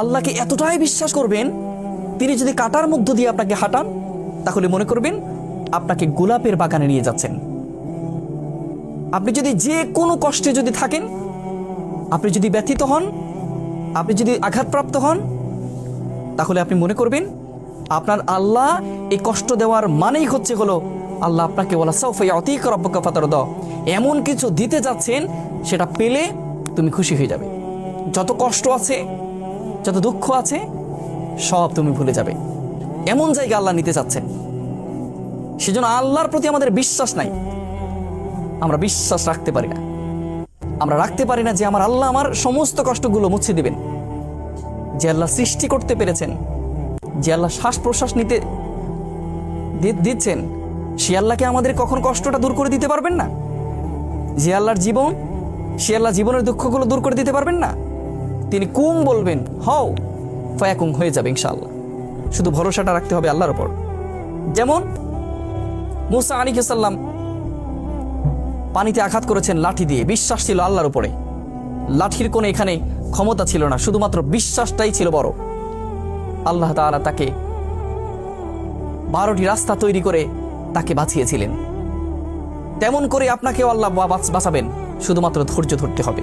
আল্লাহকে এতটাই বিশ্বাস করবেন, তিনি যদি কাঁটার মধ্য দিয়ে আপনাকে হাঁটান, তাহলে মনে করবেন আপনাকে গোলাপের বাগানে নিয়ে যাচ্ছেন। আপনি যদি যে কোনো কষ্টে যদি থাকেন, আপনি যদি ব্যথিত হন, আপনি যদি আঘাতপ্রাপ্ত হন, তাহলে আপনি মনে করবেন আপনার আল্লাহ এই কষ্ট দেওয়ার মানেই হলো আল্লাহ আপনাকে ওয়ালা সাউফা ইয়াতিকা রাব্বুকা ফাতারদা, এমন কিছু দিতে যাচ্ছেন, সেটা পেলে তুমি খুশি হয়ে যাবে। যত কষ্ট আছে, যত দুঃখ আছে, সব তুমি ভুলে যাবে। এমন জায়গা আল্লাহ নিতে চাচ্ছেন। সেজন্য আল্লাহর প্রতি আমাদের বিশ্বাস নাই, আমরা বিশ্বাস রাখতে পারি না। আমরা রাখতে পারি না যে আমার আল্লাহ আমার সমস্ত কষ্টগুলো মুছে দিবেন। যে আল্লাহ সৃষ্টি করতে পেরেছেন, যে আল্লাহ শ্বাস প্রশ্বাস নিতে দিচ্ছেন, সে আল্লাহকে আমাদের কখন কষ্টটা দূর করে দিতে পারবেন না? যে আল্লাহর জীবন, সে আল্লাহ জীবনের দুঃখগুলো দূর করে দিতে পারবেন না? তিনি কুম বলবেন, হও, ফায়াকুম, হয়ে যাবে ইনশাআল্লাহ। শুধু ভরসাটা রাখতে হবে আল্লাহর উপর। যেমন মুসা আলাইহিস সালাম পানিতে আঘাত করেছেন লাঠি দিয়ে, বিশ্বাস ছিল আল্লাহর উপরে। লাঠির কোনো এখানে ক্ষমতা ছিল না, শুধুমাত্র বিশ্বাসটাই ছিল বড়। আল্লাহ তাআলা তাকে 12টি রাস্তা তৈরি করে তাকে বাঁচিয়েছিলেন। তেমন করে আপনাকেও আল্লাহ বাঁচাবেন, শুধুমাত্র ধৈর্য ধরতে হবে।